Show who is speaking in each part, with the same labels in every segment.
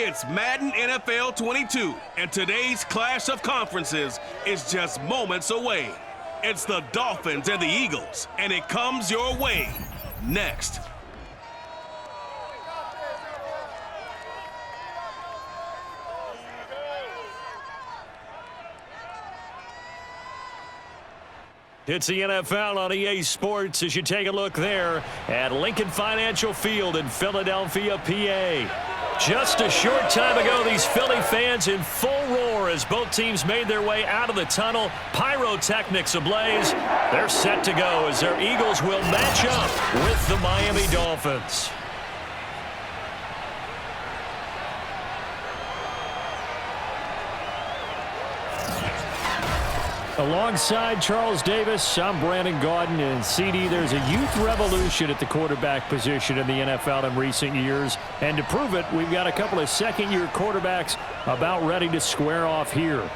Speaker 1: It's Madden NFL 22, and today's clash of conferences is just moments away. It's the Dolphins and the Eagles, and it comes your way next.
Speaker 2: It's the NFL on EA Sports as you take a look there at Lincoln Financial Field in Philadelphia, PA. Just a short time ago, these Philly fans in full roar as both teams made their way out of the tunnel. Pyrotechnics ablaze. They're set to go as their Eagles will match up with the Miami Dolphins. Alongside Charles Davis, I'm Brandon Gaudin, and CD, there's a youth revolution at the quarterback position in the NFL in recent years. And to prove it, we've got a couple of second-year quarterbacks about ready to square off here.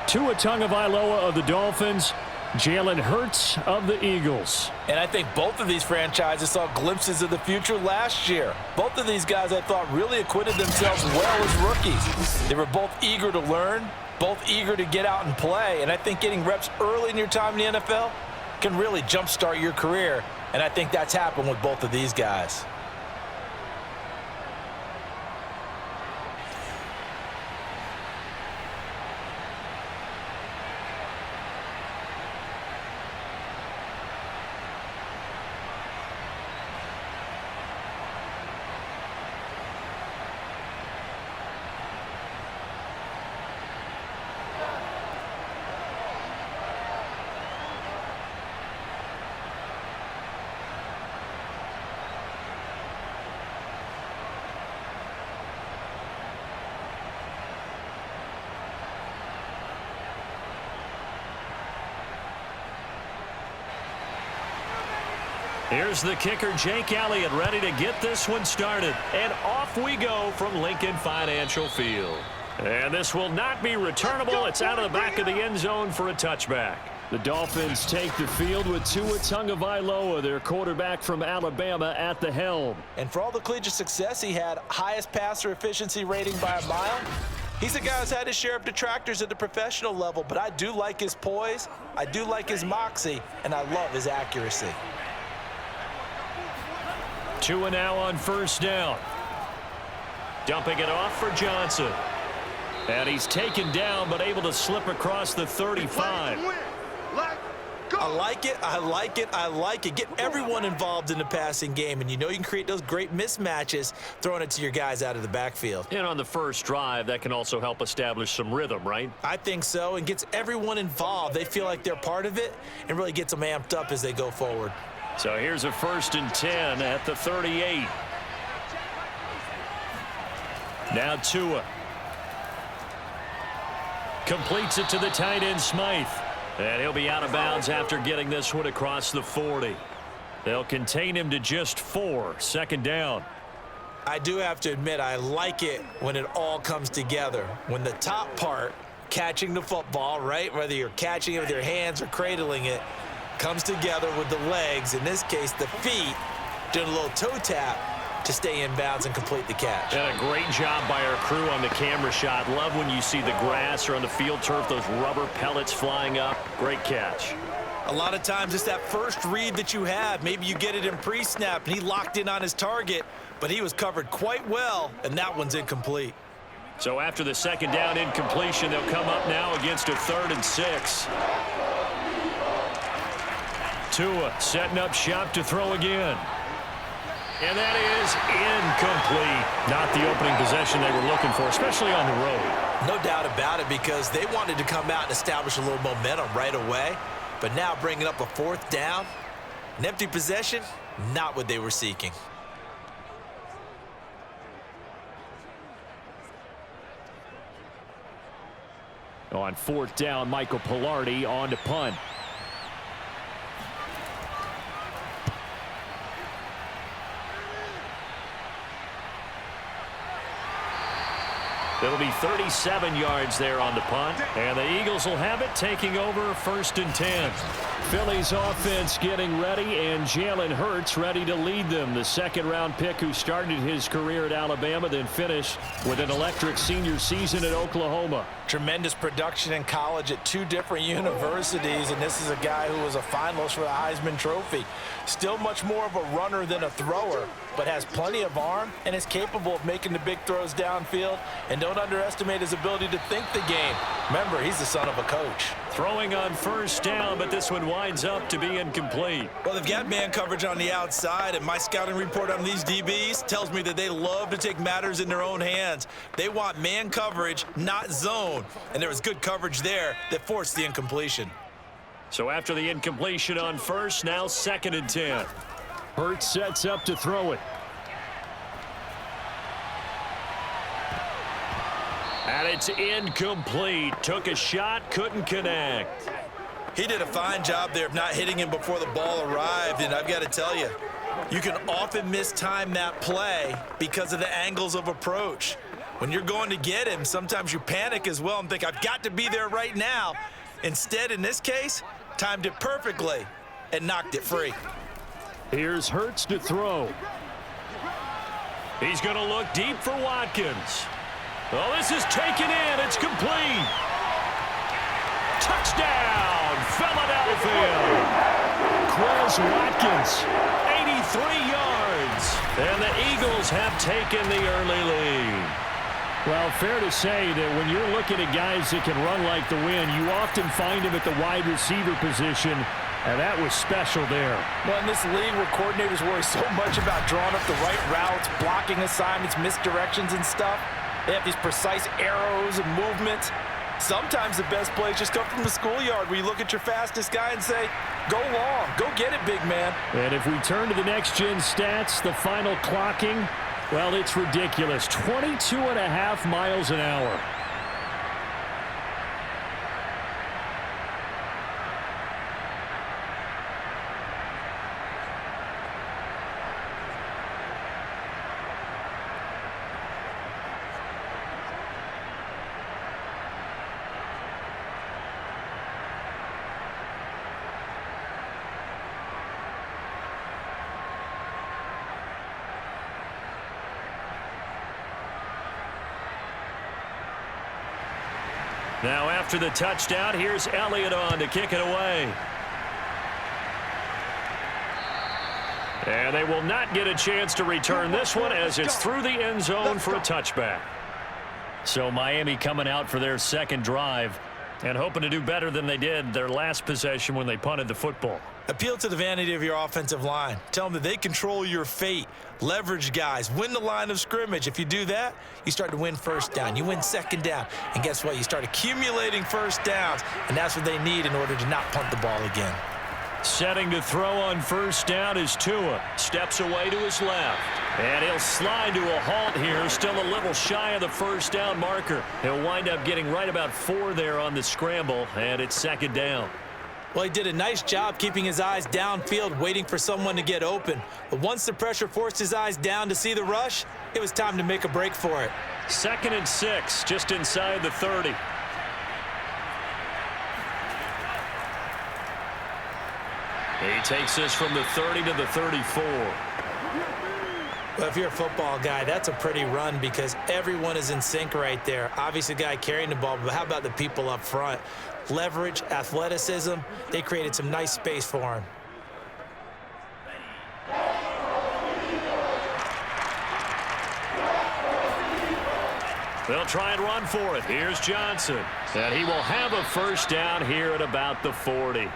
Speaker 2: Tua Tagovailoa of the Dolphins, Jalen Hurts of the Eagles.
Speaker 3: And I think both of these franchises saw glimpses of the future last year. Both of these guys, I thought, really acquitted themselves well as rookies. They were both eager to learn, both eager to get out and play, and I think getting reps early in your time in the NFL can really jumpstart your career, and I think that's happened with both of these guys.
Speaker 2: Here's the kicker, Jake Elliott, ready to get this one started. And off we go from Lincoln Financial Field. And this will not be returnable. It's out of the back of the end zone for a touchback. The Dolphins take the field with Tua Tagovailoa, their quarterback from Alabama, at the helm.
Speaker 3: And for all the collegiate success he had, highest passer efficiency rating by a mile, he's a guy who's had his share of detractors at the professional level, but I do like his poise, I do like his moxie, and I love his accuracy.
Speaker 2: Tua now on first down. Dumping it off for Johnson. And he's taken down, but able to slip across the 35.
Speaker 3: I like it, I like it, I like it. Get everyone involved in the passing game, and you know you can create those great mismatches throwing it to your guys out of the backfield.
Speaker 2: And on the first drive, that can also help establish some rhythm, right?
Speaker 3: I think so, and gets everyone involved. They feel like they're part of it and really gets them amped up as they go forward.
Speaker 2: So here's a 1st and 10 at the 38. Now Tua. Completes it to the tight end, Smythe. And he'll be out of bounds after getting this one across the 40. They'll contain him to just 4. 2nd down.
Speaker 3: I do have to admit, I like it when it all comes together. When the top part, catching the football, right, whether you're catching it with your hands or cradling it, comes together with the legs, in this case the feet, doing a little toe tap to stay in bounds and complete the catch.
Speaker 2: And a great job by our crew on the camera shot. Love when you see the grass or on the field turf, those rubber pellets flying up. Great catch.
Speaker 3: A lot of times it's that first read that you have. Maybe you get it in pre-snap and he locked in on his target, but he was covered quite well, and that one's incomplete.
Speaker 2: So after the 2nd down incompletion, they'll come up now against a 3rd and 6. Tua setting up shop to throw again. And that is incomplete. Not the opening possession they were looking for, especially on the road.
Speaker 3: No doubt about it, because they wanted to come out and establish a little momentum right away. But now bringing up a 4th down, an empty possession, not what they were seeking.
Speaker 2: On 4th down, Michael Pilardi on to punt. It'll be 37 yards there on the punt, and the Eagles will have it, taking over 1st and 10. Philly's offense getting ready, and Jalen Hurts ready to lead them. The second-round pick who started his career at Alabama, then finished with an electric senior season at Oklahoma.
Speaker 3: Tremendous production in college at 2 different universities, and this is a guy who was a finalist for the Heisman Trophy. Still much more of a runner than a thrower, but has plenty of arm and is capable of making the big throws downfield. And don't underestimate his ability to think the game. Remember, he's the son of a coach.
Speaker 2: Throwing on 1st down, but this one winds up to be incomplete.
Speaker 4: Well, they've got man coverage on the outside, and my scouting report on these DBs tells me that they love to take matters in their own hands. They want man coverage, not zone. And there was good coverage there that forced the incompletion.
Speaker 2: So after the incompletion on 1st, now 2nd and 10. Hurts sets up to throw it. And it's incomplete. Took a shot, couldn't connect.
Speaker 4: He did a fine job there of not hitting him before the ball arrived, and I've got to tell you, you can often mistime that play because of the angles of approach. When you're going to get him, sometimes you panic as well and think, I've got to be there right now. Instead, in this case, timed it perfectly and knocked it free.
Speaker 2: Here's Hurts to throw. He's going to look deep for Watkins. Oh, this is taken in. It's complete. Touchdown, Philadelphia. Quez Watkins, 83 yards. And the Eagles have taken the early lead. Well, fair to say that when you're looking at guys that can run like the wind, you often find them at the wide receiver position, and that was special there.
Speaker 3: Well, in this league where coordinators worry so much about drawing up the right routes, blocking assignments, misdirections and stuff, they have these precise arrows and movements. Sometimes the best plays just come from the schoolyard where you look at your fastest guy and say, go long, go get it, big man.
Speaker 2: And if we turn to the next-gen stats, the final clocking, well, it's ridiculous. 22.5 miles an hour. Now after the touchdown, here's Elliott on to kick it away. And they will not get a chance to return this one as it's through the end zone for a touchback. So Miami coming out for their second drive and hoping to do better than they did their last possession when they punted the football.
Speaker 4: Appeal to the vanity of your offensive line. Tell them that they control your fate. Leverage guys. Win the line of scrimmage. If you do that, you start to win 1st down. You win 2nd down. And guess what? You start accumulating 1st downs. And that's what they need in order to not punt the ball again.
Speaker 2: Setting to throw on 1st down is Tua. Steps away to his left. And he'll slide to a halt here. Still a little shy of the 1st down marker. He'll wind up getting right about 4 there on the scramble. And it's 2nd down.
Speaker 4: Well, he did a nice job keeping his eyes downfield, waiting for someone to get open. But once the pressure forced his eyes down to see the rush, it was time to make a break for it.
Speaker 2: 2nd and 6, just inside the 30. He takes this from the 30 to the 34.
Speaker 4: Well, if you're a football guy, that's a pretty run because everyone is in sync right there. Obviously, the guy carrying the ball, but how about the people up front? Leverage, athleticism, they created some nice space for him.
Speaker 2: They'll try and run for it. Here's Johnson. And he will have a 1st down here at about the 40.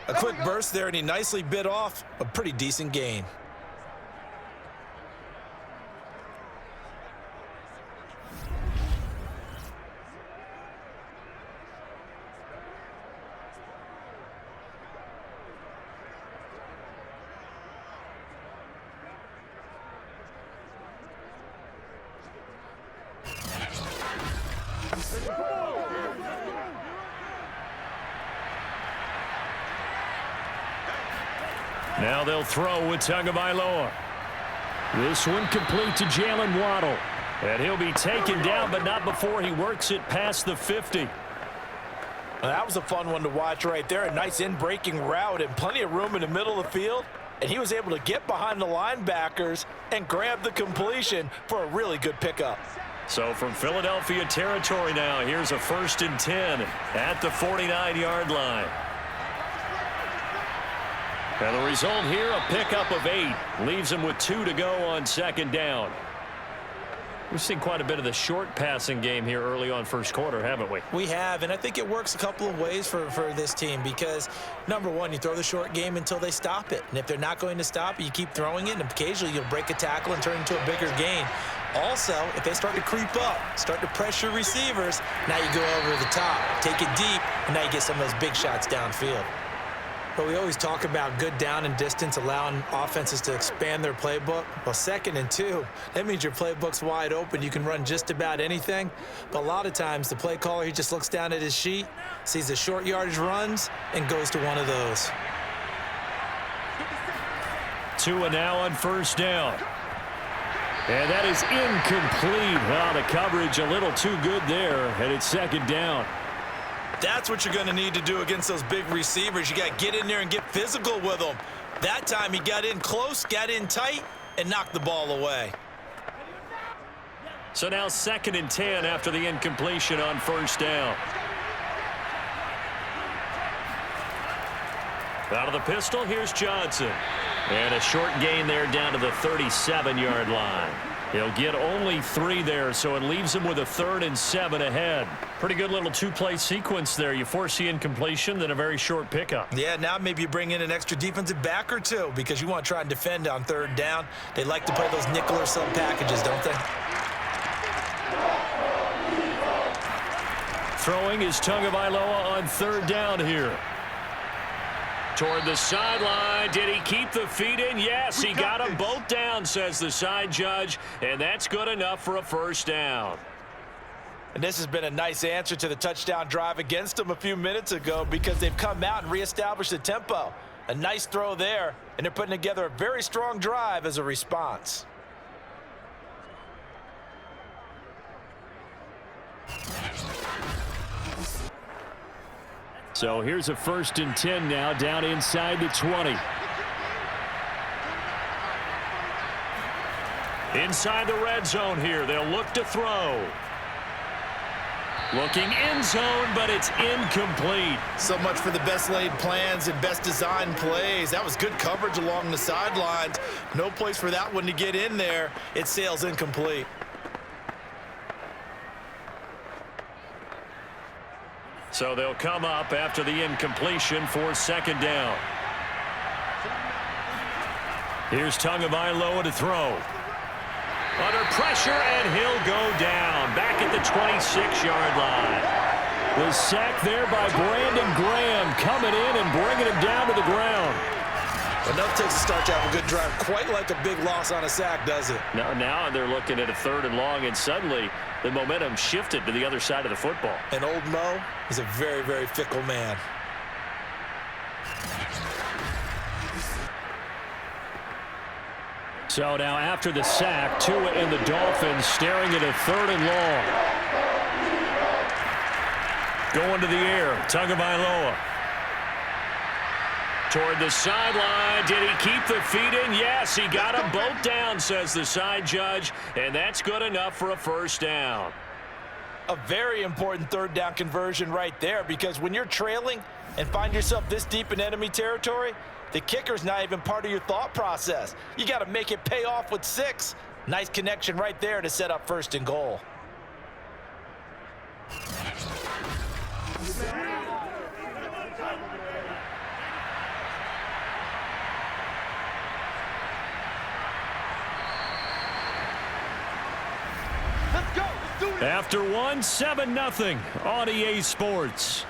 Speaker 4: A quick burst there, and he nicely bit off a pretty decent gain.
Speaker 2: Now they'll throw with Tagovailoa. This one complete to Jalen Waddle. And he'll be taken down, but not before he works it past the 50.
Speaker 3: Well, that was a fun one to watch right there. A nice in-breaking route and plenty of room in the middle of the field. And he was able to get behind the linebackers and grab the completion for a really good pickup.
Speaker 2: So from Philadelphia territory now, here's a 1st and 10 at the 49-yard line. And the result here, a pickup of 8. Leaves him with 2 to go on 2nd down. We've seen quite a bit of the short passing game here early on first quarter, haven't we?
Speaker 4: We have, and I think it works a couple of ways for this team because, number one, you throw the short game until they stop it. And if they're not going to stop it, you keep throwing it, and occasionally you'll break a tackle and turn it into a bigger gain. Also, if they start to creep up, start to pressure receivers, now you go over the top, take it deep, and now you get some of those big shots downfield. But we always talk about good down and distance, allowing offenses to expand their playbook. Well, 2nd and 2, that means your playbook's wide open. You can run just about anything. But a lot of times, the play caller, he just looks down at his sheet, sees the short yardage runs, and goes to one of those.
Speaker 2: Tua now on 1st down. And that is incomplete. Well, the coverage a little too good there, and it's 2nd down.
Speaker 4: That's what you're going to need to do against those big receivers. You got to get in there and get physical with them. That time he got in close, got in tight, and knocked the ball away.
Speaker 2: So now 2nd and 10 after the incompletion on 1st down. Out of the pistol, here's Johnson. And a short gain there down to the 37-yard line. He'll get only 3 there, so it leaves him with a 3rd and 7 ahead. Pretty good little 2-play sequence there. You force the incompletion, then a very short pickup.
Speaker 4: Yeah, now maybe you bring in an extra defensive back or 2 because you want to try and defend on 3rd down. They like to play those nickel or sub packages, don't they?
Speaker 2: Throwing is Tagovailoa on 3rd down here. Toward the sideline. Did he keep the feet in? Yes, he got them both down, says the side judge, and that's good enough for a 1st down.
Speaker 3: And this has been a nice answer to the touchdown drive against them a few minutes ago because they've come out and reestablished the tempo. A nice throw there, and they're putting together a very strong drive as a response.
Speaker 2: So here's a 1st and 10 now, down inside the 20. Inside the red zone here, they'll look to throw. Looking end zone, but it's incomplete.
Speaker 4: So much for the best laid plans and best designed plays. That was good coverage along the sidelines. No place for that one to get in there. It sails incomplete.
Speaker 2: So they'll come up after the incompletion for 2nd down. Here's Tagovailoa to throw. Under pressure, and he'll go down. Back at the 26-yard line. The sack there by Brandon Graham coming in and bringing him down to the ground.
Speaker 4: Enough takes a start to have a good drive. Quite like a big loss on a sack, does it?
Speaker 2: Now they're looking at a 3rd and long, and suddenly the momentum shifted to the other side of the football.
Speaker 4: And old Mo is a very, very fickle man.
Speaker 2: So now after the sack, Tua and the Dolphins staring at a 3rd and long. Going to the air, Tagovailoa. Toward the sideline. Did he keep the feet in? Yes, he got them both down, says the side judge, and that's good enough for a 1st down.
Speaker 3: A very important 3rd down conversion right there because when you're trailing and find yourself this deep in enemy territory, the kicker's not even part of your thought process. You got to make it pay off with 6. Nice connection right there to set up 1st and goal.
Speaker 2: After 1, 7-0 on EA Sports.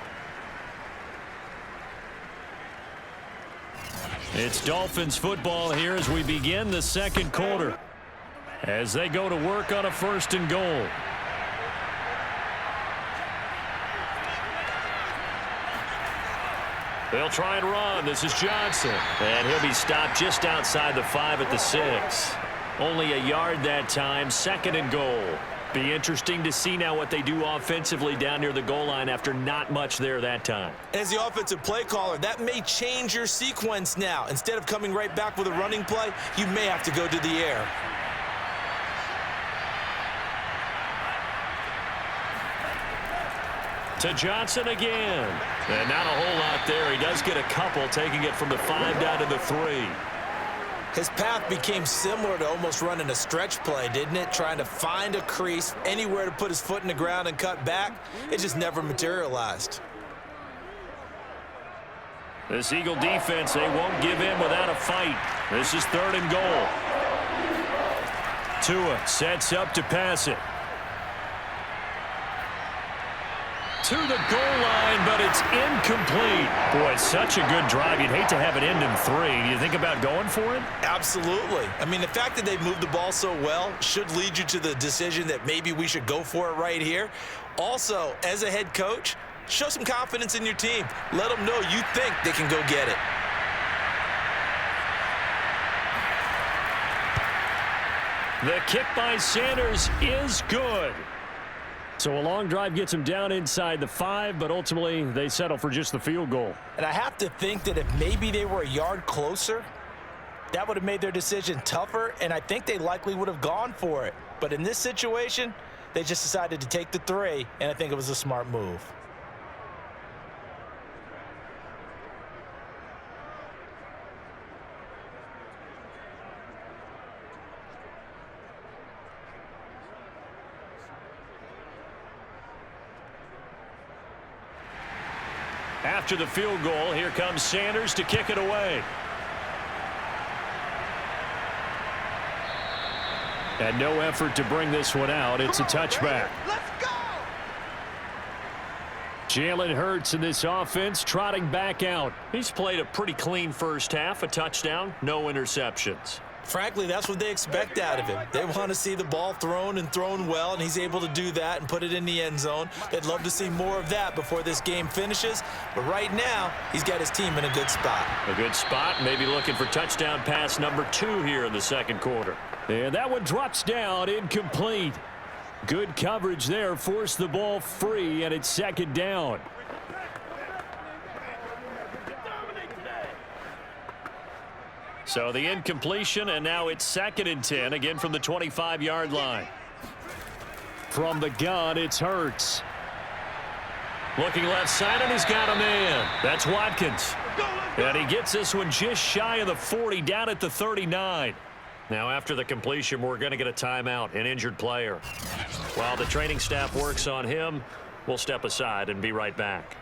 Speaker 2: It's Dolphins football here as we begin the 2nd quarter. As they go to work on a 1st and goal. They'll try and run. This is Johnson. And he'll be stopped just outside the 5 at the 6. Only a yard that time, 2nd and goal. Be interesting to see now what they do offensively down near the goal line after not much there that time.
Speaker 4: As the offensive play caller, that may change your sequence now. Instead of coming right back with a running play, you may have to go to the air.
Speaker 2: To Johnson again. And not a whole lot there. He does get a couple, taking it from the 5 down to the 3.
Speaker 4: His path became similar to almost running a stretch play, didn't it? Trying to find a crease, anywhere to put his foot in the ground and cut back. It just never materialized.
Speaker 2: This Eagle defense, they won't give in without a fight. This is 3rd and goal. Tua sets up to pass it. To the goal line, but it's incomplete. Boy, such a good drive. You'd hate to have it end in 3. Do you think about going for it?
Speaker 4: Absolutely. I mean, the fact that they moved the ball so well should lead you to the decision that maybe we should go for it right here. Also, as a head coach, show some confidence in your team. Let them know you think they can go get it.
Speaker 2: The kick by Sanders is good. So a long drive gets him down inside the 5, but ultimately they settle for just the field goal.
Speaker 4: And I have to think that if maybe they were a yard closer, that would have made their decision tougher, and I think they likely would have gone for it. But in this situation, they just decided to take the 3, and I think it was a smart move.
Speaker 2: After the field goal, here comes Sanders to kick it away. And no effort to bring this one out. It's a touchback.
Speaker 5: Let's go!
Speaker 2: Jalen Hurts in this offense trotting back out. He's played a pretty clean first half, a touchdown, no interceptions.
Speaker 4: Frankly, that's what they expect out of him. They want to see the ball thrown and thrown well, and he's able to do that and put it in the end zone. They'd love to see more of that before this game finishes. But right now, he's got his team in a good spot.
Speaker 2: A good spot, maybe looking for touchdown pass number 2 here in the 2nd quarter. And that one drops down, incomplete. Good coverage there, forced the ball free, and it's 2nd down. So the incompletion, and now it's 2nd and 10, again from the 25-yard line. From the gun, it's Hurts. Looking left side, and he's got a man. That's Watkins. And he gets this one just shy of the 40, down at the 39. Now after the completion, we're going to get a timeout, an injured player. While the training staff works on him, we'll step aside and be right back.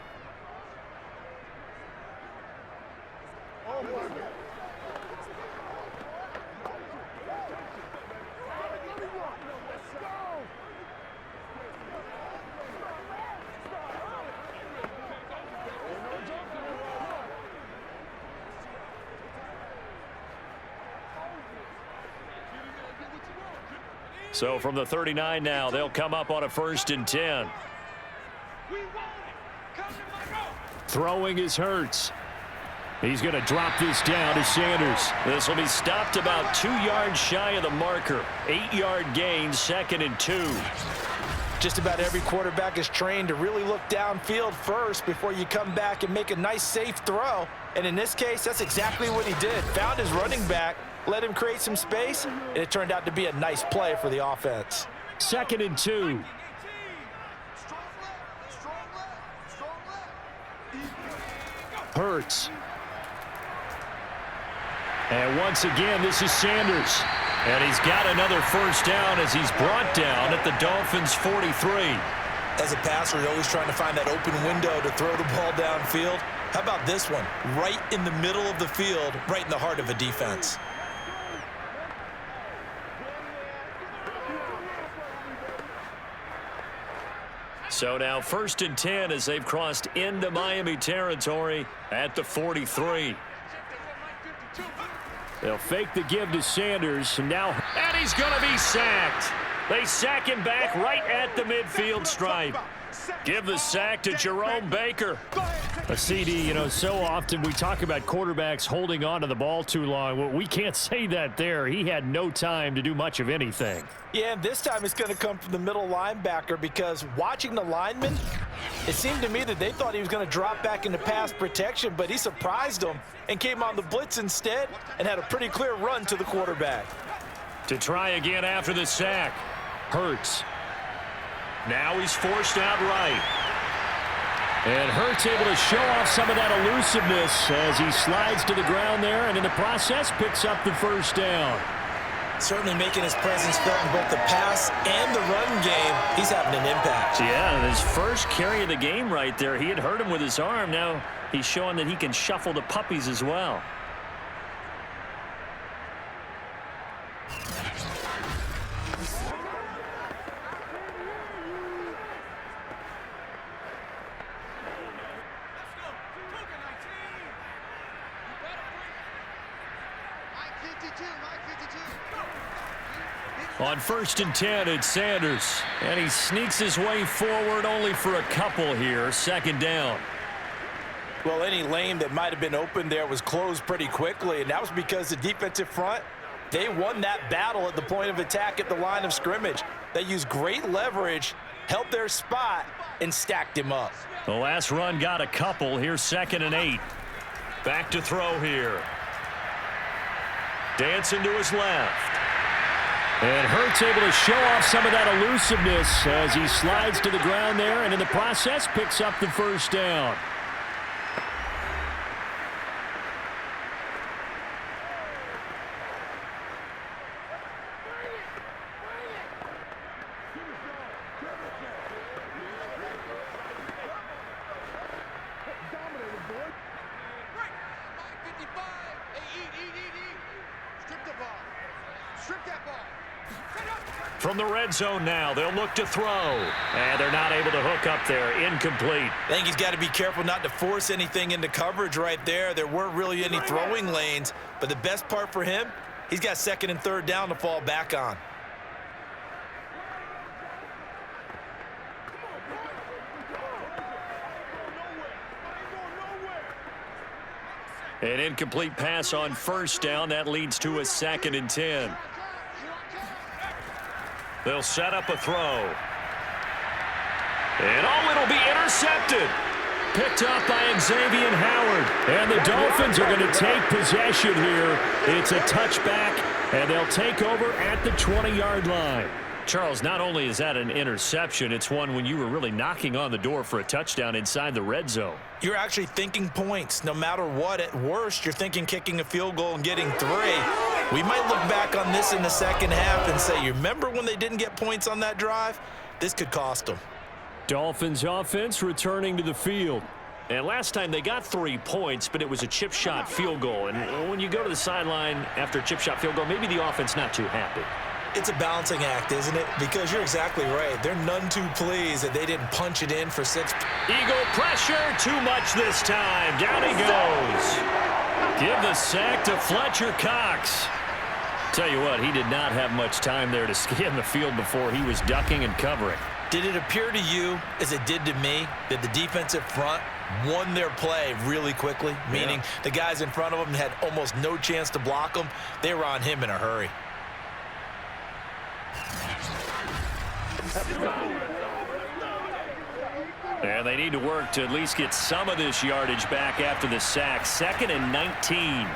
Speaker 2: So from the 39 now, they'll come up on a 1st and 10. Throwing is Hurts. He's going to drop this down to Sanders. This will be stopped about 2 yards shy of the marker. 8-yard gain, 2nd and 2.
Speaker 4: Just about every quarterback is trained to really look downfield first before you come back and make a nice, safe throw. And in this case, that's exactly what he did. Found his running back, let him create some space, and it turned out to be a nice play for the offense.
Speaker 2: 2nd and 2. Hurts. And once again, this is Sanders. And he's got another 1st down as he's brought down at the Dolphins' 43.
Speaker 4: As a passer, you're always trying to find that open window to throw the ball downfield. How about this one? Right in the middle of the field, right in the heart of a defense.
Speaker 2: So now 1st and 10 as they've crossed into Miami territory at the 43. They'll fake the give to Sanders. And he's going to be sacked. They sack him back right at the midfield stripe. Give the sack to Jerome Baker. A CD, you know, so often we talk about quarterbacks holding on to the ball too long. Well, we can't say that there. He had no time to do much of anything.
Speaker 3: Yeah, and this time it's going to come from the middle linebacker because watching the lineman, it seemed to me that they thought he was going to drop back into pass protection, but he surprised them and came on the blitz instead and had a pretty clear run to the quarterback.
Speaker 2: To try again after the sack. Hurts. Now he's forced out right. And Hurts able to show off some of that elusiveness as he slides to the ground there and in the process picks up the first down.
Speaker 4: Certainly making his presence felt in both the pass and the run game. He's having an impact.
Speaker 2: Yeah, his first carry of the game right there. He had hurt him with his arm. Now he's showing that he can shuffle the puppies as well. On 1st and 10, it's Sanders. And he sneaks his way forward only for a couple here. 2nd down.
Speaker 3: Well, any lane that might have been open there was closed pretty quickly, and that was because the defensive front, they won that battle at the point of attack at the line of scrimmage. They used great leverage, held their spot, and stacked him up.
Speaker 2: The last run got a couple. Here's 2nd and 8. Back to throw here. Dancing to his left. And Hurts able to show off some of that elusiveness as he slides to the ground there and in the process picks up the first down. From the red zone now, they'll look to throw. And they're not able to hook up there. Incomplete.
Speaker 4: I think he's got to be careful not to force anything into coverage right there. There weren't really any throwing lanes. But the best part for him, he's got 2nd and 3rd down to fall back on.
Speaker 2: An incomplete pass on 1st down. That leads to a 2nd and 10. They'll set up a throw. And it'll be intercepted. Picked up by Xavier Howard. And the Dolphins are going to take possession here. It's a touchback, and they'll take over at the 20-yard line. Charles, not only is that an interception, it's one when you were really knocking on the door for a touchdown inside the red zone.
Speaker 4: You're actually thinking points. No matter what, at worst, you're thinking kicking a field goal and getting 3. We might look back on this in the second half and say, you remember when they didn't get points on that drive? This could cost them.
Speaker 2: Dolphins offense returning to the field. And last time they got 3 points, but it was a chip shot field goal. And when you go to the sideline after a chip shot field goal, maybe the offense not too happy.
Speaker 4: It's a balancing act, isn't it? Because you're exactly right. They're none too pleased that they didn't punch it in for 6.
Speaker 2: Eagle pressure, too much this time. Down he goes. Give the sack to Fletcher Cox. Tell you what, he did not have much time there to scan the field before he was ducking and covering.
Speaker 4: Did it appear to you, as it did to me, that the defensive front won their play really quickly? Meaning the guys in front of them had almost no chance to block them. They were on him in a hurry.
Speaker 2: And they need to work to at least get some of this yardage back after the sack. 2nd and 19.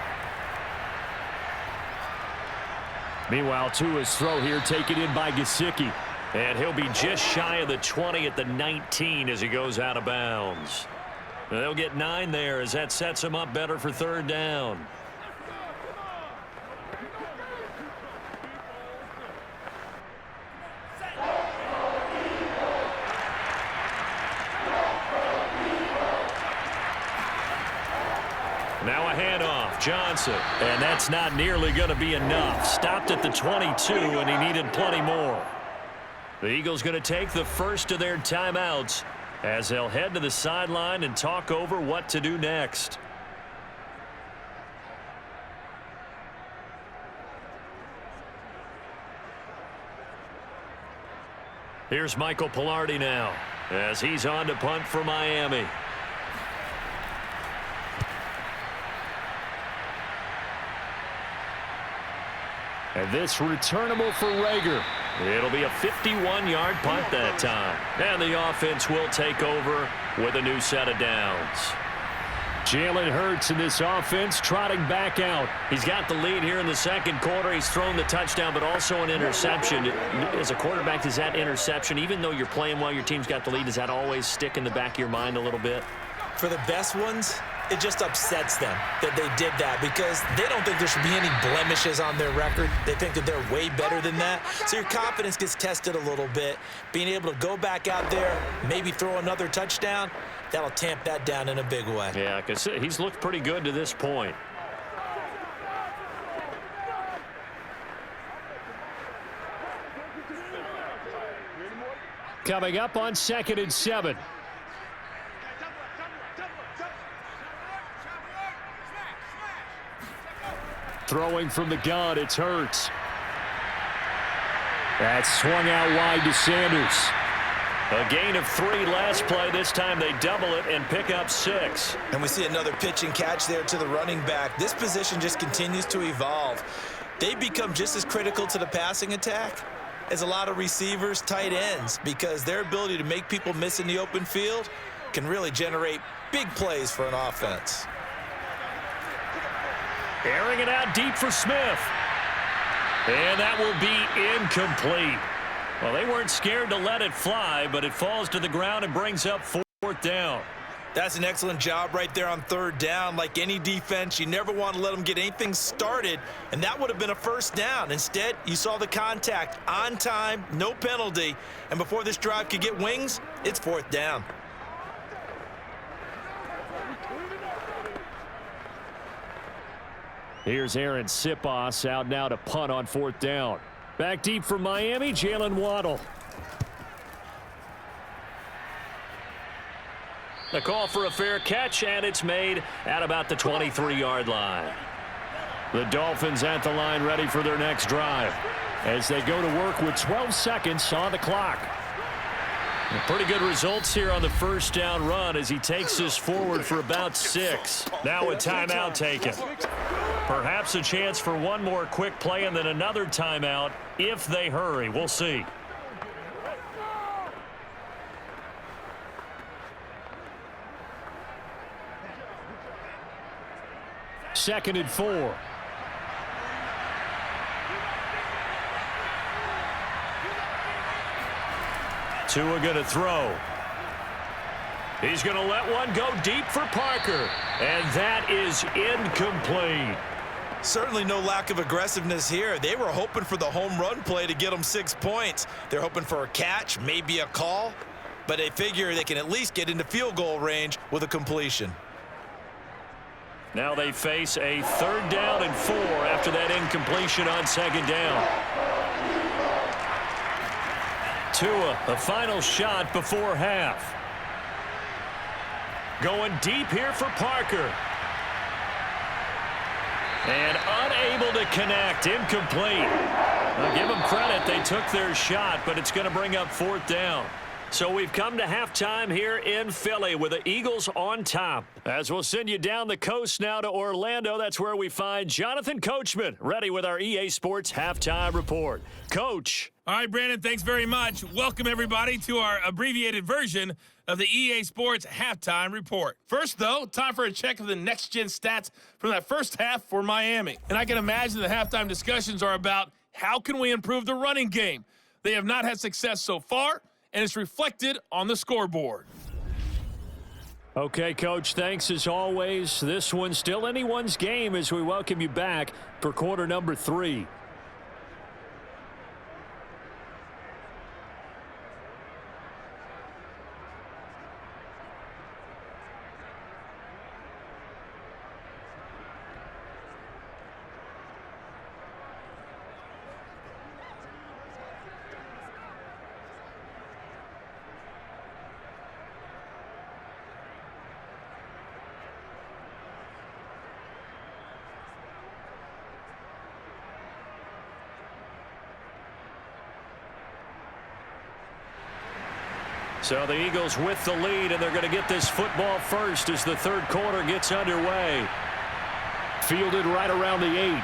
Speaker 2: Meanwhile, Tua's throw here taken in by Gesicki. And he'll be just shy of the 20 at the 19 as he goes out of bounds. They'll get 9 there as that sets him up better for 3rd down. Now a handoff, Johnson. And that's not nearly going to be enough. Stopped at the 22, and he needed plenty more. The Eagles going to take the first of their timeouts as they'll head to the sideline and talk over what to do next. Here's Michael Palardy now. as he's on to punt for Miami. And this returnable for Rager. It'll be a 51-yard punt that time. And the offense will take over with a new set of downs. Jalen Hurts in this offense trotting back out. He's got the lead here in the second quarter. He's thrown the touchdown, but also an interception. As a quarterback, does that interception, even though you're playing well, your team's got the lead, does that always stick in the back of your mind a little bit?
Speaker 4: For the best ones, it just upsets them that they did that because they don't think there should be any blemishes on their record. They think that they're way better than that. So your confidence gets tested a little bit. Being able to go back out there, maybe throw another touchdown, that'll tamp that down in a big way.
Speaker 2: Yeah, because he's looked pretty good to this point. Coming up on 2nd and 7. Throwing from the gun, it's Hurts. That's swung out wide to Sanders. A gain of 3 last play. This time they double it and pick up 6.
Speaker 4: And we see another pitch and catch there to the running back. This position just continues to evolve. They become just as critical to the passing attack as a lot of receivers, tight ends, because their ability to make people miss in the open field can really generate big plays for an offense.
Speaker 2: Airing it out deep for Smith. And that will be incomplete. Well, they weren't scared to let it fly, but it falls to the ground and brings up 4th down.
Speaker 4: That's an excellent job right there on 3rd down. Like any defense, you never want to let them get anything started, and that would have been a 1st down. Instead, you saw the contact on time, no penalty, and before this drive could get wings, it's 4th down.
Speaker 2: Here's Aaron Sipos out now to punt on 4th down. Back deep for Miami, Jalen Waddle. The call for a fair catch, and it's made at about the 23-yard line. The Dolphins at the line ready for their next drive as they go to work with 12 seconds on the clock. Pretty good results here on the 1st down run as he takes this forward for about 6. Now a timeout taken. Perhaps a chance for one more quick play and then another timeout if they hurry. We'll see. Second and 4. Tua going to throw. He's going to let one go deep for Parker. And that is incomplete.
Speaker 4: Certainly no lack of aggressiveness here. They were hoping for the home run play to get them 6 points. They're hoping for a catch, maybe a call, but they figure they can at least get into field goal range with a completion.
Speaker 2: Now they face a 3rd down and 4 after that incompletion on 2nd down. Tua, a final shot before half. Going deep here for Parker. And unable to connect, incomplete. I'll give them credit, they took their shot, but it's going to bring up 4th down. So we've come to halftime here in Philly with the Eagles on top. As we'll send you down the coast now to Orlando, that's where we find Jonathan Coachman, ready with our EA Sports Halftime Report. Coach.
Speaker 5: All right, Brandon, thanks very much. Welcome, everybody, to our abbreviated version of the EA Sports Halftime Report. First, though, time for a check of the next-gen stats from that first half for Miami. And I can imagine the halftime discussions are about how can we improve the running game. They have not had success so far, and it's reflected on the scoreboard.
Speaker 2: Okay, Coach, thanks as always. This one's still anyone's game as we welcome you back for quarter number 3. So the Eagles with the lead, and they're going to get this football first as the third quarter gets underway. Fielded right around the 8.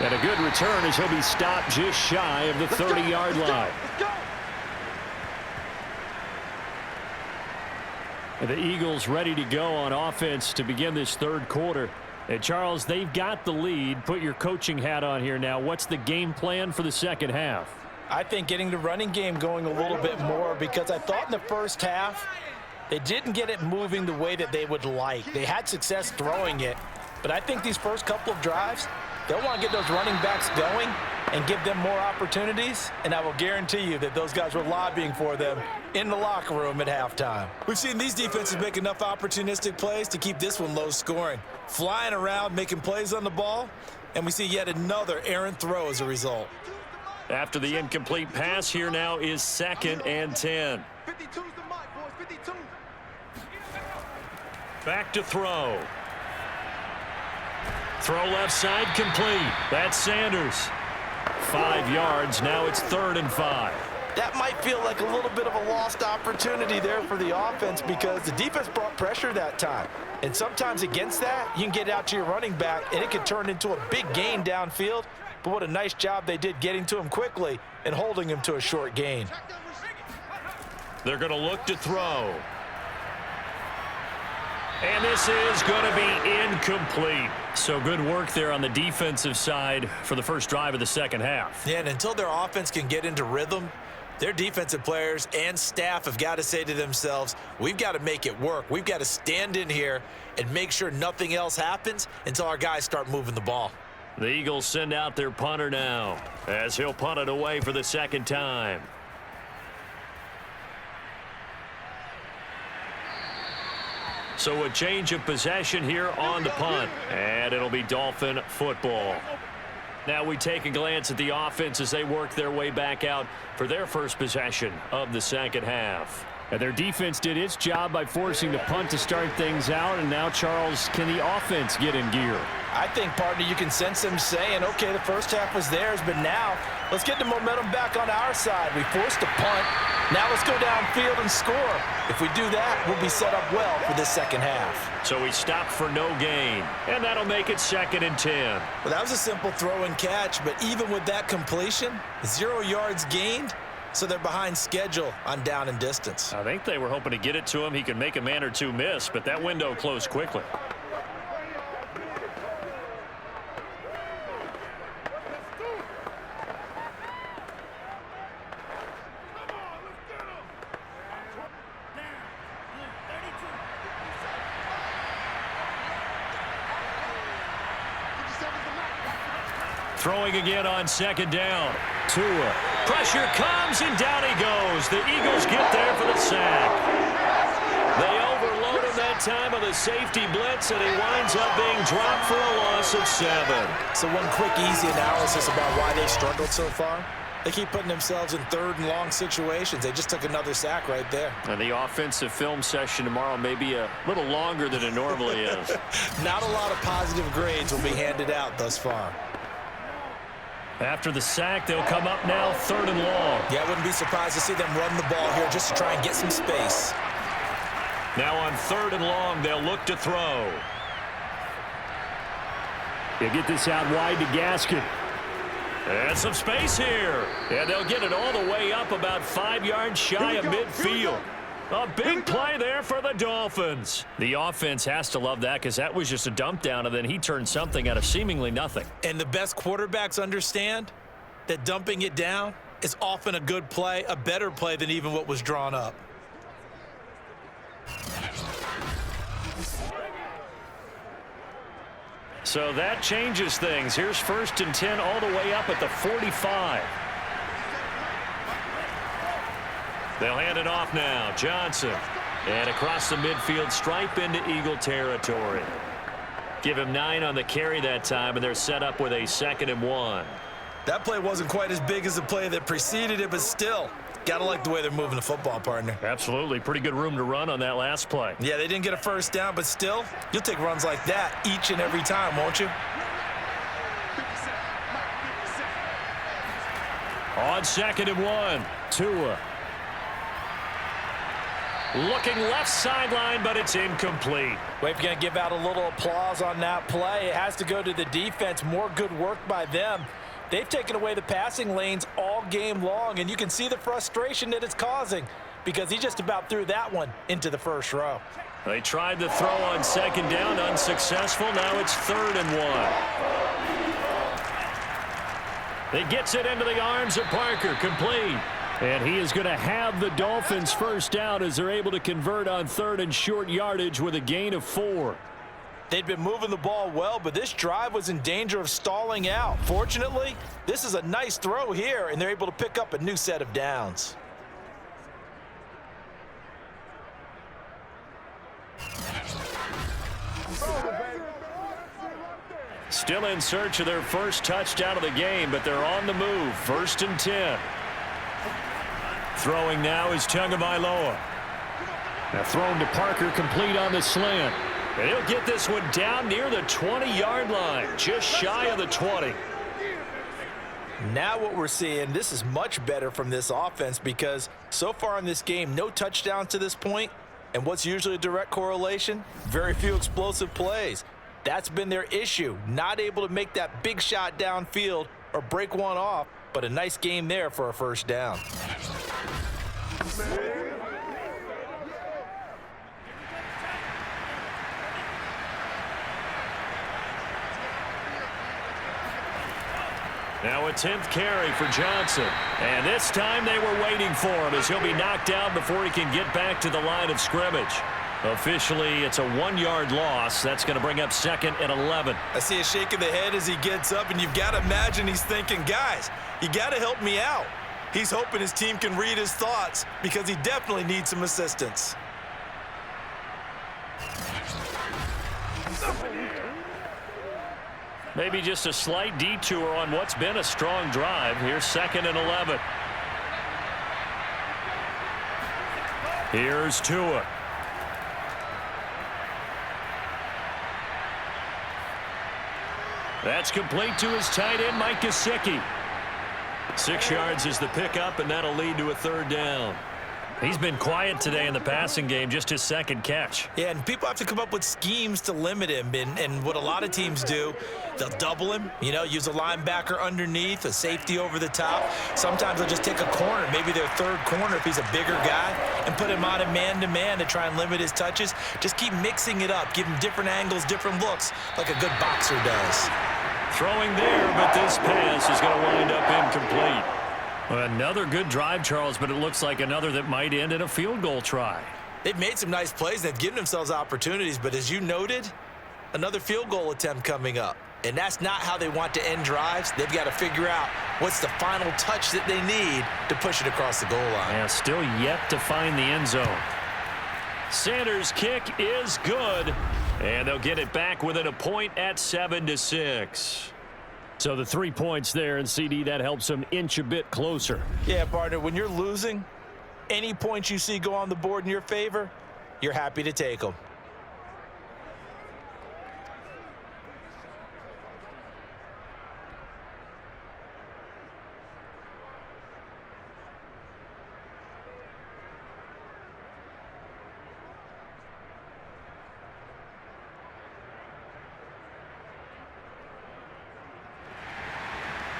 Speaker 2: And a good return as he'll be stopped just shy of the 30-yard line. And the Eagles ready to go on offense to begin this third quarter. And Charles, they've got the lead. Put your coaching hat on here now. What's the game plan for the second half?
Speaker 3: I think getting the running game going a little bit more, because I thought in the first half they didn't get it moving the way that they would like. They had success throwing it, but I think these first couple of drives, they'll want to get those running backs going and give them more opportunities, and I will guarantee you that those guys were lobbying for them in the locker room at halftime.
Speaker 4: We've seen these defenses make enough opportunistic plays to keep this one low scoring. Flying around, making plays on the ball, and we see yet another errant throw as a result.
Speaker 2: After the incomplete pass, here now is 2nd and 10. Back to throw. Throw left side complete. That's Sanders. 5 yards. Now it's 3rd and 5.
Speaker 3: That might feel like a little bit of a lost opportunity there for the offense, because the defense brought pressure that time. And sometimes against that, you can get out to your running back, and it can turn into a big gain downfield. But what a nice job they did getting to him quickly and holding him to a short gain.
Speaker 2: They're going to look to throw. And this is going to be incomplete. So good work there on the defensive side for the first drive of the second half.
Speaker 4: Yeah, and until their offense can get into rhythm, their defensive players and staff have got to say to themselves, we've got to make it work. We've got to stand in here and make sure nothing else happens until our guys start moving the ball.
Speaker 2: The Eagles send out their punter now as he'll punt it away for the second time. So a change of possession here on the punt, and it'll be Dolphin football. Now we take a glance at the offense as they work their way back out for their first possession of the second half. And their defense did its job by forcing the punt to start things out, and now, Charles, can the offense get in gear?
Speaker 3: I think, partner, you can sense them saying, okay, the first half was theirs, but now let's get the momentum back on our side. We forced a punt. Now let's go downfield and score. If we do that, we'll be set up well for this second half.
Speaker 2: So we stop for no gain, and that'll make it 2nd and 10.
Speaker 4: Well, that was a simple throw and catch, but even with that completion, 0 yards gained, so they're behind schedule on down and distance.
Speaker 2: I think they were hoping to get it to him. He could make a man or two miss, but that window closed quickly. Throwing again on 2nd down. Tua. Pressure comes, and down he goes. The Eagles get there for the sack. They overload him that time with a safety blitz, and he winds up being dropped for a loss of 7.
Speaker 4: So one quick, easy analysis about why they struggled so far. They keep putting themselves in 3rd and long situations. They just took another sack right there.
Speaker 2: And the offensive film session tomorrow may be a little longer than it normally is.
Speaker 4: Not a lot of positive grades will be handed out thus far.
Speaker 2: After the sack, they'll come up now 3rd and long.
Speaker 4: Yeah, I wouldn't be surprised to see them run the ball here just to try and get some space.
Speaker 2: Now on 3rd and long, they'll look to throw. They get this out wide to Gaskin. And some space here. And they'll get it all the way up about 5 yards shy of midfield. A big play there for the Dolphins. The offense has to love that, because that was just a dump down, and then he turned something out of seemingly nothing.
Speaker 4: And the best quarterbacks understand that dumping it down is often a good play, a better play than even what was drawn up.
Speaker 2: So that changes things. Here's 1st and 10 all the way up at the 45. They'll hand it off now. Johnson. And across the midfield stripe into Eagle territory. Give him 9 on the carry that time, and they're set up with a 2nd and 1.
Speaker 4: That play wasn't quite as big as the play that preceded it, but still, gotta like the way they're moving the football, partner.
Speaker 2: Absolutely. Pretty good room to run on that last play.
Speaker 4: Yeah, they didn't get a first down, but still, you'll take runs like that each and every time, won't you?
Speaker 2: On 2nd and 1, Tua. Looking left sideline, but it's incomplete.
Speaker 3: Well, if you're going to give out a little applause on that play, it has to go to the defense. More good work by them. They've taken away the passing lanes all game long, and you can see the frustration that it's causing because he just about threw that one into the first row.
Speaker 2: They tried the throw on second down, unsuccessful. Now it's 3rd and 1. He gets it into the arms of Parker, complete. And he is going to have the Dolphins first down as they're able to convert on 3rd and short yardage with a gain of 4.
Speaker 3: They'd been moving the ball well, but this drive was in danger of stalling out. Fortunately, this is a nice throw here, and they're able to pick up a new set of downs.
Speaker 2: Still in search of their first touchdown of the game, but they're on the move. 1st and 10. Throwing now is Tagovailoa. Now thrown to Parker, complete on the slant. And he'll get this one down near the 20-yard line, just shy of the 20.
Speaker 3: Now what we're seeing, this is much better from this offense because so far in this game, no touchdowns to this point. And what's usually a direct correlation? Very few explosive plays. That's been their issue, not able to make that big shot downfield or break one off, but a nice game there for a first down.
Speaker 2: Now a 10th carry for Johnson. And this time they were waiting for him as he'll be knocked down before he can get back to the line of scrimmage. Officially, it's a 1-yard loss. That's going to bring up 2nd and 11.
Speaker 4: I see a shake of the head as he gets up, and you've got to imagine he's thinking, guys, you got to help me out. He's hoping his team can read his thoughts because he definitely needs some assistance.
Speaker 2: Maybe just a slight detour on what's been a strong drive. Here's 2nd and 11. Here's Tua. That's complete to his tight end, Mike Gesicki. 6 yards is the pickup, and that'll lead to a 3rd down. He's been quiet today in the passing game, just his 2nd catch.
Speaker 4: Yeah, and people have to come up with schemes to limit him. And what a lot of teams do, they'll double him, use a linebacker underneath, a safety over the top. Sometimes they'll just take a corner, maybe their 3rd corner if he's a bigger guy, and put him on a man-to-man to try and limit his touches. Just keep mixing it up, give him different angles, different looks, like a good boxer does.
Speaker 2: Throwing there, but this pass is going to wind up incomplete. Another good drive, Charles, but it looks like another that might end in a field goal try.
Speaker 4: They've made some nice plays. They've given themselves opportunities, but as you noted, another field goal attempt coming up. And that's not how they want to end drives. They've got to figure out what's the final touch that they need to push it across the goal line.
Speaker 2: Yeah, still yet to find the end zone. Sanders' kick is good, and they'll get it back within a point at 7-6. So the 3 points there, and CD, that helps them inch a bit closer.
Speaker 3: Yeah, partner, when you're losing, any points you see go on the board in your favor, you're happy to take them.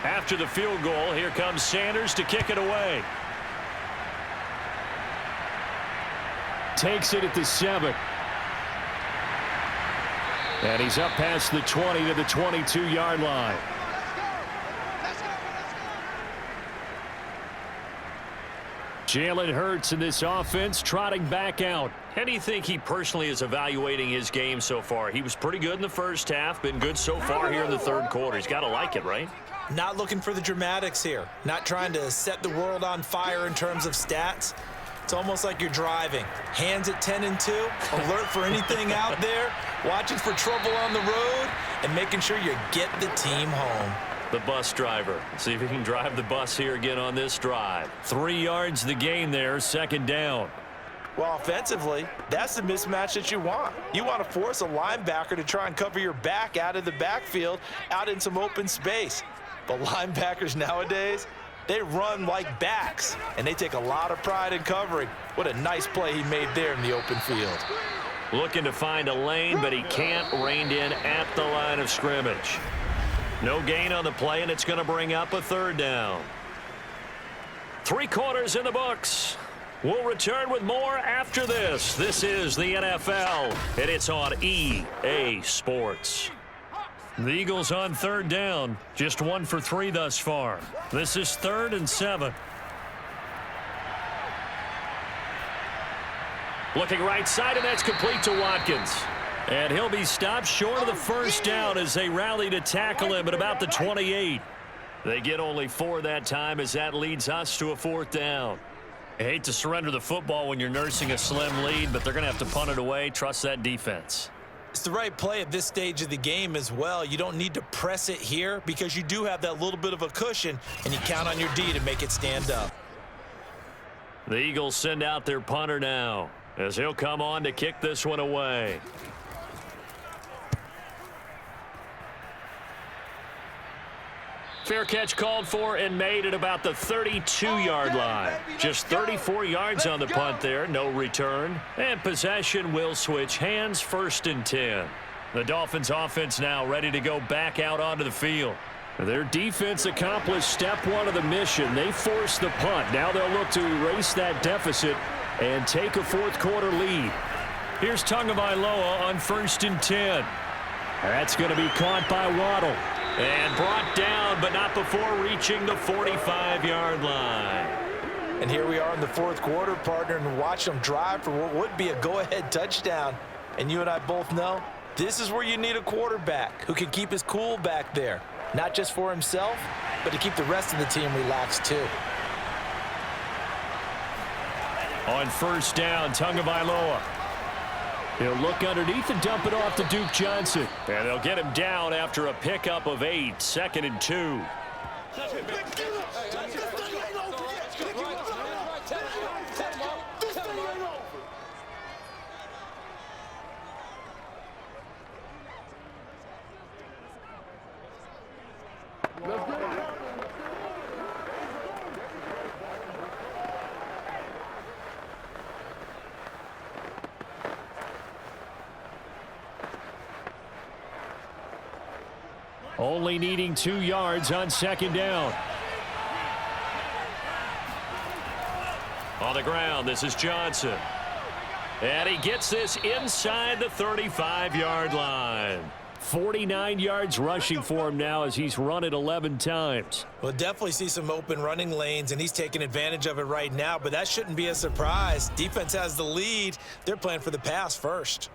Speaker 2: After the field goal, here comes Sanders to kick it away. Takes it at the 7. And he's up past the 20 to the 22-yard line. Jalen Hurts in this offense trotting back out. How do you think he personally is evaluating his game so far? He was pretty good in the first half, been good so far here in the 3rd quarter. He's got to like it, right?
Speaker 4: Not looking for the dramatics here. Not trying to set the world on fire in terms of stats. It's almost like you're driving. Hands at 10 and 2, alert for anything out there, watching for trouble on the road, and making sure you get the team home.
Speaker 2: The bus driver. See if he can drive the bus here again on this drive. 3 yards the gain there, 2nd down.
Speaker 3: Well, offensively, that's the mismatch that you want. You want to force a linebacker to try and cover your back out of the backfield, out in some open space. But linebackers nowadays,
Speaker 4: They run like backs, and they take a lot of pride in covering. What a nice play he made there in the open field.
Speaker 2: Looking to find a lane, but he can't. Reined in at the line of scrimmage. No gain on the play, and it's going to bring up a third down. 3 quarters in the books. We'll return with more after this. This is the NFL, and it's on EA Sports. The Eagles on third down. Just 1 for 3 thus far. This is 3rd and 7. Looking right side, and that's complete to Watkins. And he'll be stopped short of the first down as they rally to tackle him at about the 28. They get only 4 that time as that leads us to a 4th down. I hate to surrender the football when you're nursing a slim lead, but they're going to have to punt it away. Trust that defense.
Speaker 4: It's the right play at this stage of the game as well. You don't need to press it here because you do have that little bit of a cushion, and you count on your D to make it stand up.
Speaker 2: The Eagles send out their punter now, as he'll come on to kick this one away. Fair catch called for and made at about the 32-yard line. Just 34 yards on the punt there, no return. And possession will switch hands, 1st and 10. The Dolphins offense now ready to go back out onto the field. Their defense accomplished step 1 of the mission. They forced the punt. Now they'll look to erase that deficit and take a 4th quarter lead. Here's Tagovailoa on 1st and 10. That's going to be caught by Waddle. And brought down, but not before reaching the 45-yard line.
Speaker 4: And here we are in the 4th quarter, partner, and watch them drive for what would be a go-ahead touchdown. And you and I both know this is where you need a quarterback who can keep his cool back there. Not just for himself, but to keep the rest of the team relaxed too.
Speaker 2: On 1st down, Tagovailoa. He'll look underneath and dump it off to Duke Johnson. And they'll get him down after a pickup of 8, 2nd and 2. Only needing 2 yards on 2nd down. On the ground, this is Johnson. And he gets this inside the 35-yard line. 49 yards rushing for him now as he's run it 11 times.
Speaker 4: We'll definitely see some open running lanes, and he's taking advantage of it right now, but that shouldn't be a surprise. Defense has the lead. They're playing for the pass first.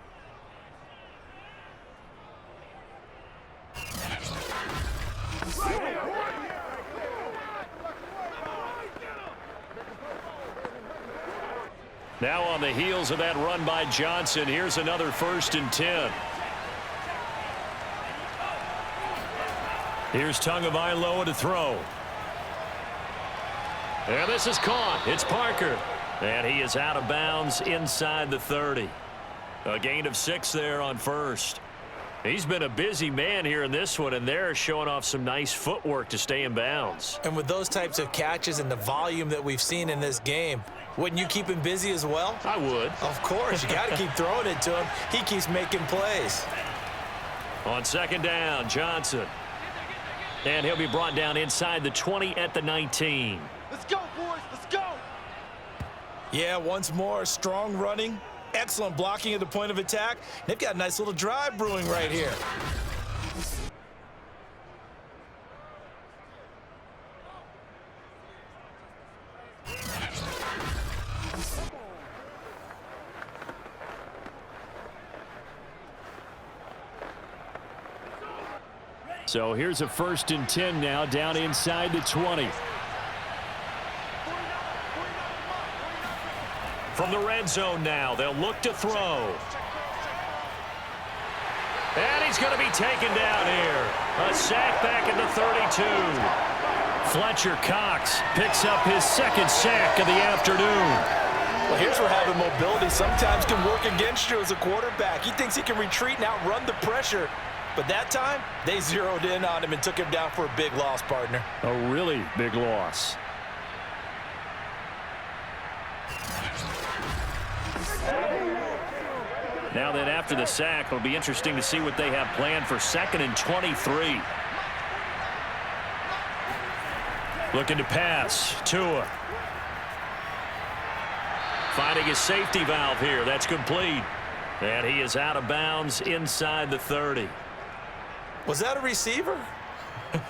Speaker 2: Now on the heels of that run by Johnson, here's another 1st and 10. Here's Tagovailoa to throw. And this is caught. It's Parker. And he is out of bounds inside the 30. A gain of 6 there on 1st. He's been a busy man here in this one, and they're showing off some nice footwork to stay in bounds.
Speaker 4: And with those types of catches and the volume that we've seen in this game, wouldn't you keep him busy as well?
Speaker 2: I would.
Speaker 4: Of course. You got to keep throwing it to him. He keeps making plays.
Speaker 2: On 2nd down, Johnson. And he'll be brought down inside the 20 at the 19.
Speaker 6: Let's go, boys. Let's go.
Speaker 4: Yeah, once more, strong running. Excellent blocking at the point of attack. They've got a nice little drive brewing right here.
Speaker 2: So here's a 1st and 10 now, down inside the 20. From the red zone now, they'll look to throw. And he's going to be taken down here. A sack back at the 32. Fletcher Cox picks up his 2nd sack of the afternoon.
Speaker 4: Well, here's where having mobility sometimes can work against you as a quarterback. He thinks he can retreat and outrun the pressure. But that time, they zeroed in on him and took him down for a big loss, partner.
Speaker 2: A really big loss. Now then, after the sack, it'll be interesting to see what they have planned for 2nd and 23. Looking to pass. Tua. Finding his safety valve here. That's complete. And he is out of bounds inside the 30.
Speaker 4: Was that a receiver?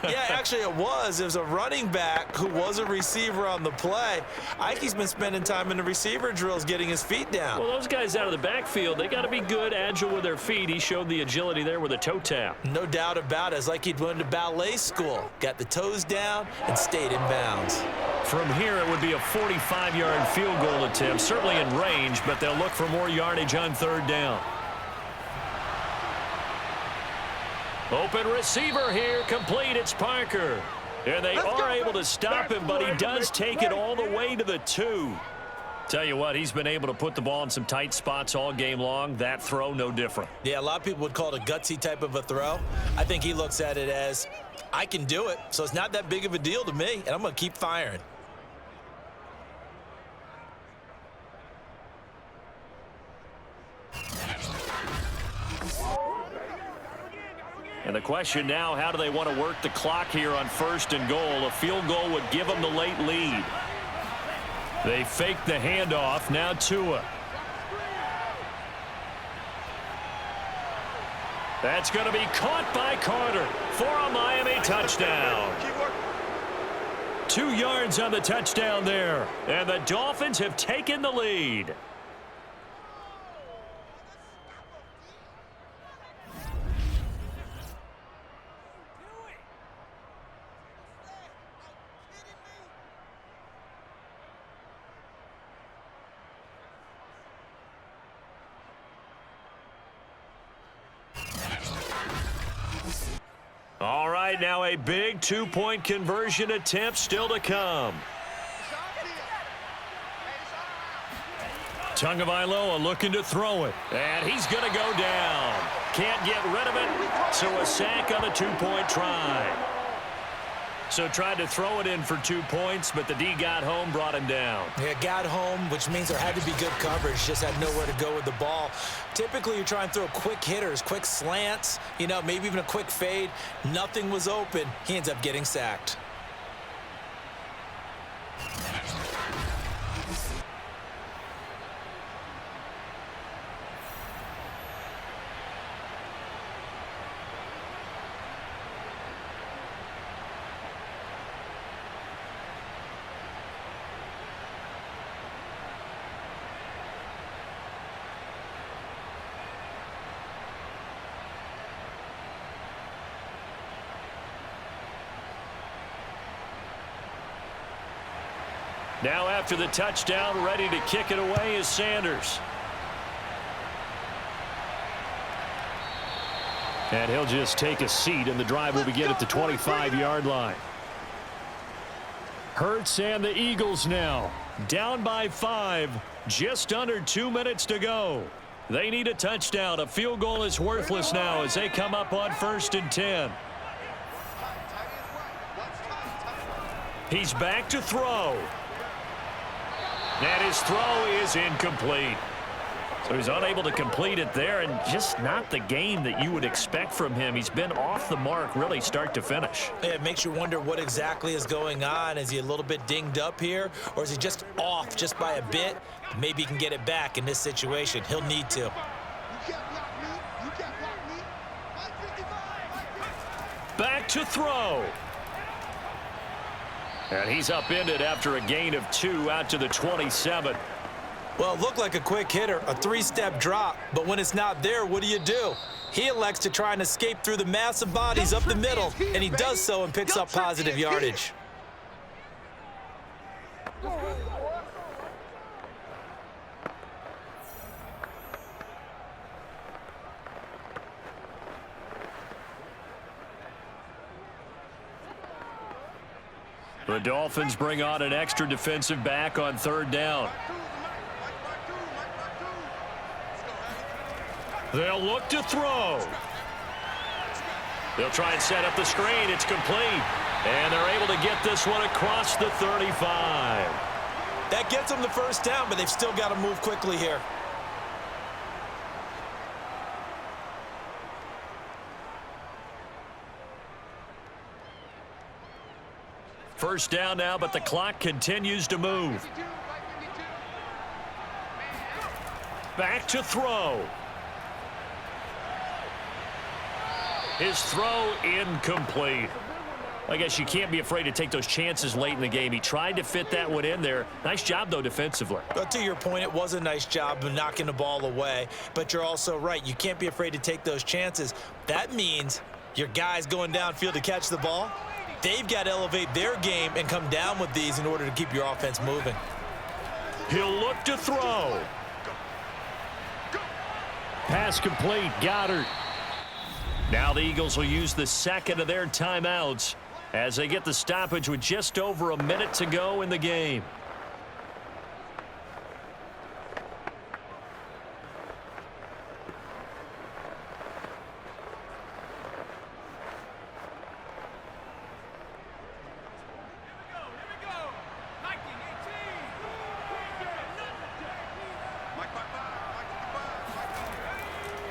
Speaker 4: Yeah, actually it was. It was a running back who was a receiver on the play. Ike's been spending time in the receiver drills getting his feet down.
Speaker 2: Well, those guys out of the backfield, they got to be good, agile with their feet. He showed the agility there with a toe tap.
Speaker 4: No doubt about it. It's like he'd went to ballet school. Got the toes down and stayed in bounds.
Speaker 2: From here, it would be a 45-yard field goal attempt, certainly in range, but they'll look for more yardage on 3rd down. Open receiver here, complete. It's Parker. And they are able to stop him, but he does take it all the way to the 2. Tell you what, he's been able to put the ball in some tight spots all game long. That throw, no different.
Speaker 4: Yeah, a lot of people would call it a gutsy type of a throw. I think he looks at it as, I can do it, so it's not that big of a deal to me, and I'm going to keep firing.
Speaker 2: And the question now, how do they want to work the clock here on 1st and goal? A field goal would give them the late lead. They fake the handoff. Now Tua. That's going to be caught by Carter for a Miami touchdown. 2 yards on the touchdown there. And the Dolphins have taken the lead. All right, now a big 2-point conversion attempt still to come. Tagovailoa looking to throw it. And he's going to go down. Can't get rid of it. So a sack on the 2-point try. So tried to throw it in for 2 points, but the D got home, brought him down.
Speaker 4: Yeah, got home, which means there had to be good coverage. Just had nowhere to go with the ball. Typically, you try and throw quick hitters, quick slants, maybe even a quick fade. Nothing was open. He ends up getting sacked.
Speaker 2: Now after the touchdown, ready to kick it away is Sanders. And he'll just take a seat, and the drive will begin at the 25-yard line. Hurts and the Eagles now down by 5, just under 2 minutes to go. They need a touchdown. A field goal is worthless now as they come up on 1st and 10. He's back to throw. And his throw is incomplete. So he's unable to complete it there, and just not the game that you would expect from him. He's been off the mark really start to finish.
Speaker 4: Yeah, it makes you wonder what exactly is going on. Is he a little bit dinged up here, or is he just off just by a bit? Maybe he can get it back in this situation. He'll need to.
Speaker 2: Back to throw. And he's upended after a gain of 2 out to the 27.
Speaker 4: Well, it looked like a quick hitter, a 3-step drop, but when it's not there, what do? He elects to try and escape through the massive bodies up the middle, and he does so and picks up positive yardage.
Speaker 2: The Dolphins bring on an extra defensive back on 3rd down. They'll look to throw. They'll try and set up the screen. It's complete. And they're able to get this one across the 35.
Speaker 4: That gets them the first down, but they've still got to move quickly here.
Speaker 2: First down now, but the clock continues to move. Back to throw. His throw incomplete. I guess you can't be afraid to take those chances late in the game. He tried to fit that one in there. Nice job, though, defensively.
Speaker 4: But to your point, it was a nice job of knocking the ball away. But you're also right. You can't be afraid to take those chances. That means your guys going downfield to catch the ball, they've got to elevate their game and come down with these in order to keep your offense moving.
Speaker 2: He'll look to throw. Pass complete. Goddard. Now the Eagles will use the second of their timeouts as they get the stoppage with just over a minute to go in the game.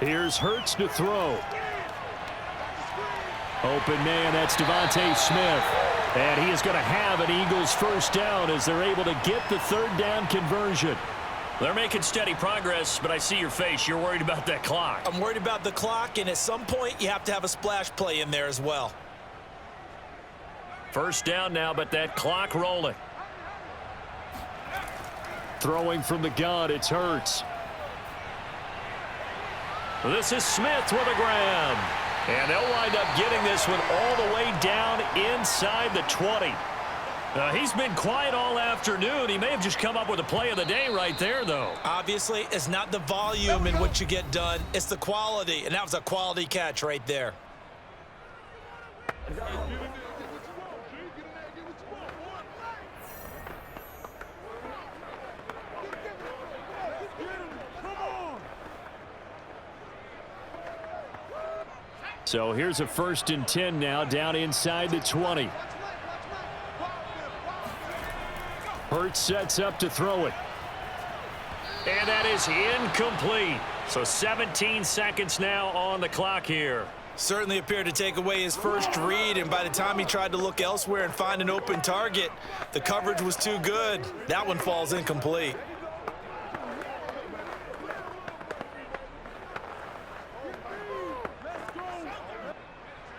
Speaker 2: Here's Hurts to throw. Open man, that's Devontae Smith. And he is going to have an Eagles first down as they're able to get the third down conversion. They're making steady progress, but I see your face. You're worried about that clock.
Speaker 4: I'm worried about the clock, and at some point you have to have a splash play in there as well.
Speaker 2: First down now, but that clock rolling. Throwing from the gun, it's Hurts. This is Smith with a grab. And they'll wind up getting this one all the way down inside the 20. He's been quiet all afternoon. He may have just come up with a play of the day right there, though.
Speaker 4: Obviously, it's not the volume in which you get done. It's the quality, and that was a quality catch right there.
Speaker 2: So here's a 1st and 10 now, down inside the 20. Hurts sets up to throw it. And that is incomplete. So 17 seconds now on the clock here.
Speaker 4: Certainly appeared to take away his first read, and by the time he tried to look elsewhere and find an open target, the coverage was too good. That one falls incomplete.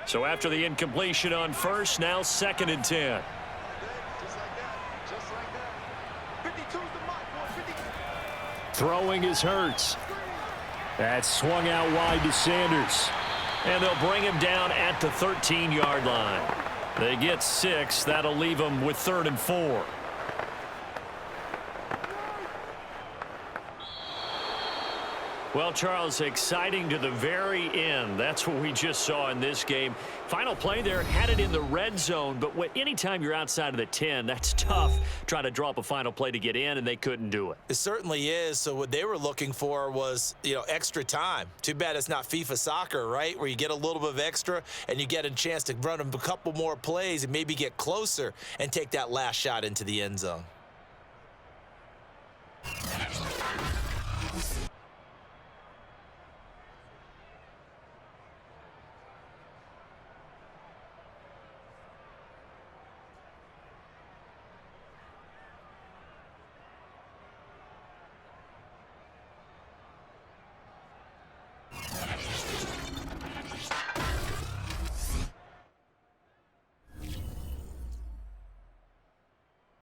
Speaker 2: So after the incompletion on first, now 2nd and 10. Throwing is Hurts. That's swung out wide to Sanders. And they'll bring him down at the 13-yard line. They get 6. That'll leave them with 3rd and 4. Well, Charles, exciting to the very end. That's what we just saw in this game. Final play there, had it in the red zone, but anytime you're outside of the 10, that's tough trying to draw up a final play to get in, and they couldn't do it.
Speaker 4: It certainly is. So what they were looking for was, extra time. Too bad it's not FIFA soccer, right, where you get a little bit of extra and you get a chance to run a couple more plays and maybe get closer and take that last shot into the end zone.